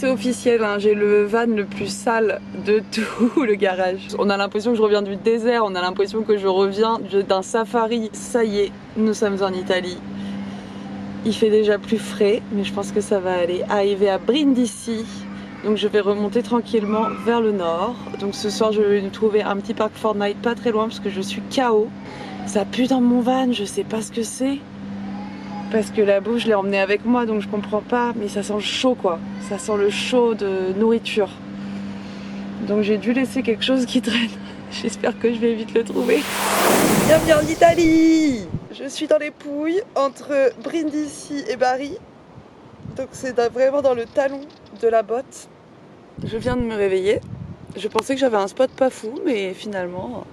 c'est officiel, hein, j'ai le van le plus sale de tout le garage. On a l'impression que je reviens du désert, on a l'impression que je reviens d'un safari. Ça y est, nous sommes en Italie. Il fait déjà plus frais, mais je pense que ça va aller. Arrivé à Brindisi, donc je vais remonter tranquillement vers le nord. Donc ce soir, je vais nous trouver un petit parc Fortnite pas très loin parce que je suis KO. Ça pue dans mon van, je sais pas ce que c'est. Parce que la bouffe, je l'ai emmenée avec moi, donc je comprends pas. Mais ça sent le chaud, quoi. Ça sent le chaud de nourriture. Donc j'ai dû laisser quelque chose qui traîne. J'espère que je vais vite le trouver. Bienvenue en Italie! Je suis dans les Pouilles, entre Brindisi et Bari. Donc c'est vraiment dans le talon de la botte. Je viens de me réveiller. Je pensais que j'avais un spot pas fou, mais finalement,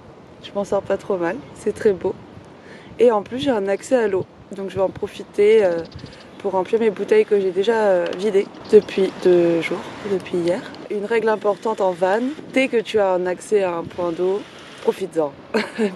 je m'en sors pas trop mal. C'est très beau. Et en plus, j'ai un accès à l'eau. Donc je vais en profiter pour remplir mes bouteilles que j'ai déjà vidées depuis 2 jours, depuis hier. Une règle importante en van, dès que tu as un accès à un point d'eau, profites-en,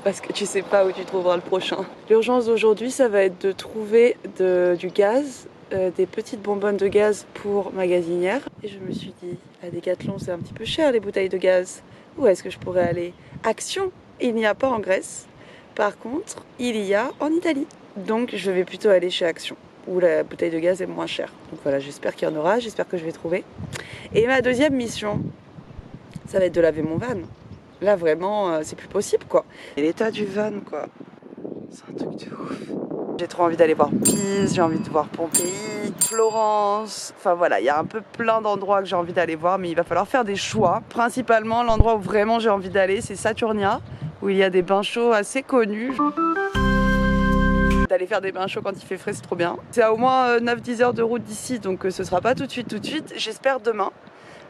parce que tu sais pas où tu trouveras le prochain. L'urgence d'aujourd'hui, ça va être de trouver du gaz, des petites bonbonnes de gaz pour ma gazinière. Et je me suis dit, à Decathlon, c'est un petit peu cher les bouteilles de gaz. Où est-ce que je pourrais aller? Action, il n'y a pas en Grèce. Par contre, il y a en Italie. Donc je vais plutôt aller chez Action, où la bouteille de gaz est moins chère. Donc voilà, j'espère qu'il y en aura, j'espère que je vais trouver. Et ma deuxième mission, ça va être de laver mon van. Là vraiment, c'est plus possible quoi. Et l'état du van quoi, c'est un truc de ouf. J'ai trop envie d'aller voir Pise, j'ai envie de voir Pompéi, Florence. Enfin voilà, il y a un peu plein d'endroits que j'ai envie d'aller voir, mais il va falloir faire des choix. Principalement, l'endroit où vraiment j'ai envie d'aller, c'est Saturnia, où il y a des bains chauds assez connus. D'aller faire des bains chauds quand il fait frais, c'est trop bien. C'est à au moins 9-10 heures de route d'ici, donc ce sera pas tout de suite. J'espère demain.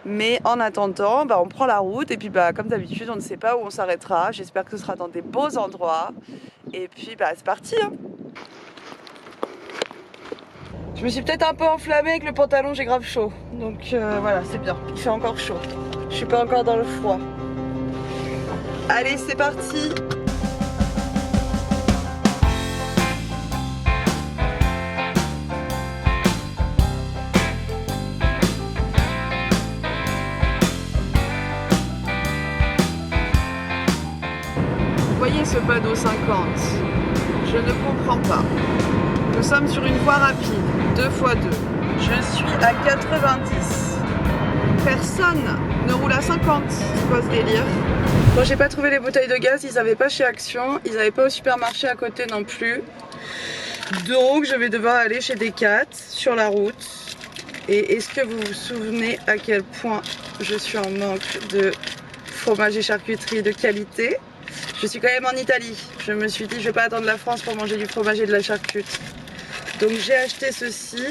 Mais en attendant, on prend la route et puis comme d'habitude, on ne sait pas où on s'arrêtera. J'espère que ce sera dans des beaux endroits. Et puis c'est parti hein. Je me suis peut-être un peu enflammée avec le pantalon, j'ai grave chaud. Donc voilà, c'est bien. Il fait encore chaud. Je suis pas encore dans le froid. Allez, c'est parti! Voyez ce panneau 50, je ne comprends pas. Nous sommes sur une voie rapide, 2x2. Je suis à 90. Personne ne roule à 50. C'est quoi ce délire? Bon, j'ai pas trouvé les bouteilles de gaz, ils avaient pas chez Action, ils avaient pas au supermarché à côté non plus. Donc je vais devoir aller chez Decat sur la route. Et est-ce que vous vous souvenez à quel point je suis en manque de fromage et charcuterie de qualité? Je suis quand même en Italie. Je me suis dit je vais pas attendre la France pour manger du fromage et de la charcuterie. Donc j'ai acheté ceci.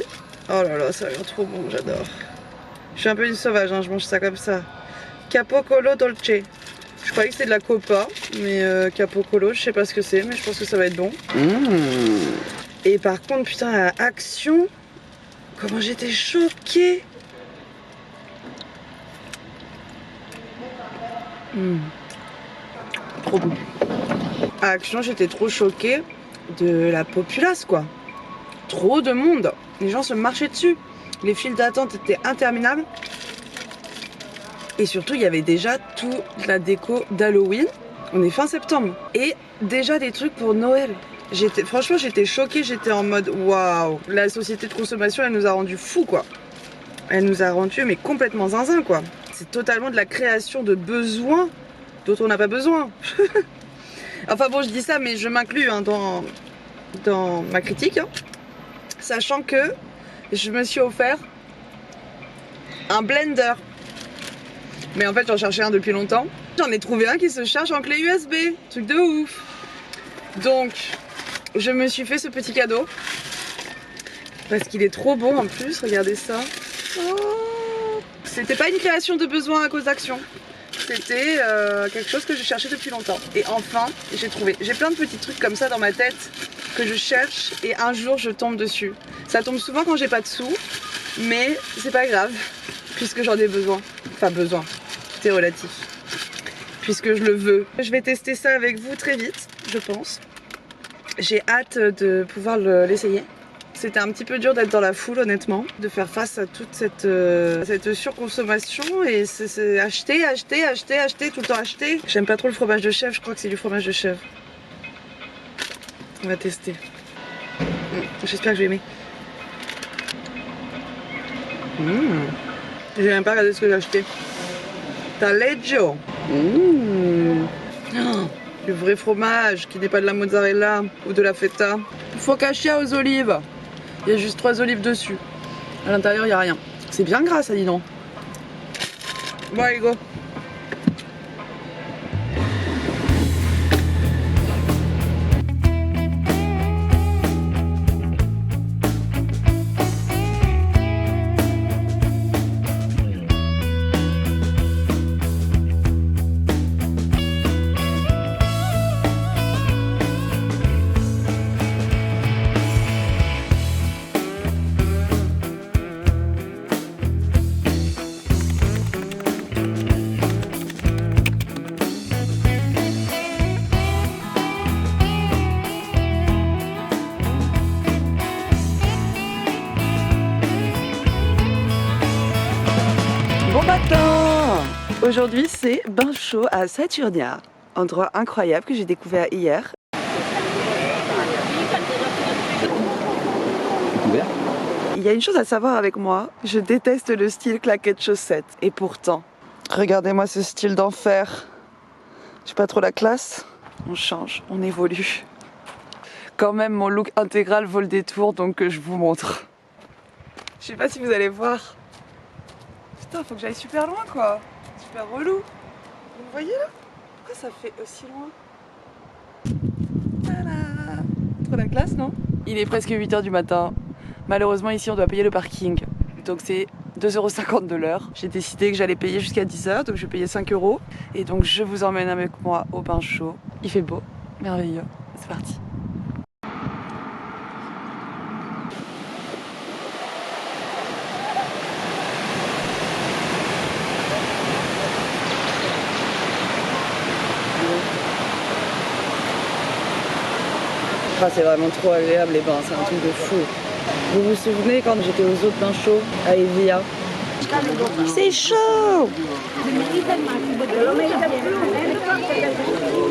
Oh là là, ça a l'air trop bon, j'adore. Je suis un peu une sauvage, hein, je mange ça comme ça. Capocolo Dolce. Je croyais que c'était de la copa, mais Capocolo, je sais pas ce que c'est, mais je pense que ça va être bon. Et par contre, putain, la Action, comment j'étais choquée. Trop bon. À Action, j'étais trop choquée de la populace, quoi. Trop de monde. Les gens se marchaient dessus. Les files d'attente étaient interminables. Et surtout, il y avait déjà toute la déco d'Halloween. On est fin septembre. Et déjà des trucs pour Noël. Franchement, j'étais choquée. J'étais en mode waouh. La société de consommation, elle nous a rendu fous, quoi. Elle nous a rendu mais complètement zinzin, quoi. C'est totalement de la création de besoins dont on n'a pas besoin. Enfin bon, je dis ça, mais je m'inclus hein, dans ma critique. Hein. Sachant que je me suis offert un blender. Mais en fait, j'en cherchais un depuis longtemps. J'en ai trouvé un qui se charge en clé USB. Truc de ouf. Donc, je me suis fait ce petit cadeau. Parce qu'il est trop bon en plus. Regardez ça. Oh, c'était pas une création de besoin à cause d'Action. C'était quelque chose que je cherchais depuis longtemps. Et enfin, j'ai trouvé. J'ai plein de petits trucs comme ça dans ma tête que je cherche et un jour je tombe dessus. Ça tombe souvent quand j'ai pas de sous, mais c'est pas grave, puisque j'en ai besoin. Enfin besoin, c'est relatif. Puisque je le veux. Je vais tester ça avec vous très vite, je pense. J'ai hâte de pouvoir l'essayer. C'était un petit peu dur d'être dans la foule honnêtement, de faire face à toute cette surconsommation et c'est acheter tout le temps acheter. J'aime pas trop le fromage de chèvre, je crois que c'est du fromage de chèvre. On va tester. J'espère que je vais aimer. J'ai même pas regardé ce que j'ai acheté. Taleggio. Le vrai fromage qui n'est pas de la mozzarella ou de la feta. Focaccia aux olives. Il y a juste 3 olives dessus. À l'intérieur, il n'y a rien. C'est bien gras, ça, dis donc. Bon, allez, go. Bon matin! Aujourd'hui c'est bain chaud à Saturnia, endroit incroyable que j'ai découvert hier. Il y a une chose à savoir avec moi, je déteste le style claquette chaussette et pourtant, regardez-moi ce style d'enfer. J'ai pas trop la classe, on change, on évolue. Quand même mon look intégral vaut le détour donc je vous montre. Je sais pas si vous allez voir. Putain, faut que j'aille super loin quoi. Super relou. Vous voyez là? Pourquoi ça fait aussi loin? Voilà. Trop la classe, non? Il est presque 8 h du matin. Malheureusement ici on doit payer le parking. Donc c'est 2,50 € de l'heure. J'ai décidé que j'allais payer jusqu'à 10 h, donc je vais payer 5 €. Et donc je vous emmène avec moi au bain chaud. Il fait beau, merveilleux. C'est parti. Ah, c'est vraiment trop agréable les bains, c'est un truc de fou. Vous vous souvenez quand j'étais aux eaux de bain chaud à Evia? C'est chaud!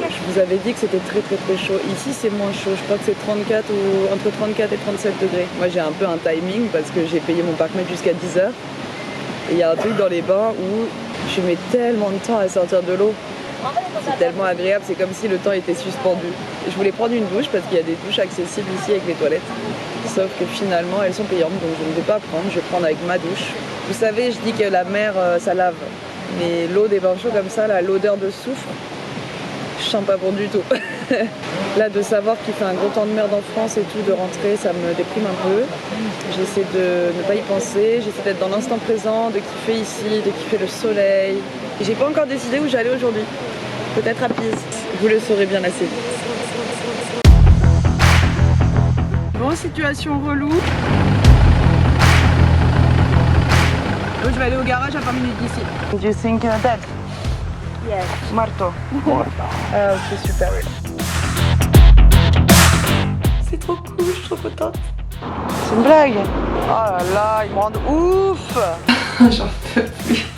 Je vous avais dit que c'était très chaud. Ici c'est moins chaud, je crois que c'est 34 ou entre 34 et 37 degrés. Moi j'ai un peu un timing parce que j'ai payé mon parc-mètre jusqu'à 10 h. Et il y a un truc dans les bains où je mets tellement de temps à sortir de l'eau. C'est tellement agréable, c'est comme si le temps était suspendu. Je voulais prendre une douche parce qu'il y a des douches accessibles ici avec les toilettes. Sauf que finalement elles sont payantes donc je ne vais pas prendre, je vais prendre avec ma douche. Vous savez, je dis que la mer ça lave. Mais l'eau des bains chauds comme ça, l'odeur de soufre, je sens pas bon du tout. Là de savoir qu'il fait un gros temps de merde en France et tout, de rentrer, ça me déprime un peu. J'essaie de ne pas y penser, j'essaie d'être dans l'instant présent, de kiffer ici, de kiffer le soleil. Et j'ai pas encore décidé où j'allais aujourd'hui. Peut-être à Pise. Vous le saurez bien assez vite. Bon, situation relou. Je vais aller au garage à 20 minutes d'ici. Do you think that? Yes. Marto. Ah ok, super. C'est trop cool, je suis trop contente. C'est une blague. Oh là là, ils me rendent ouf. J'en peux plus.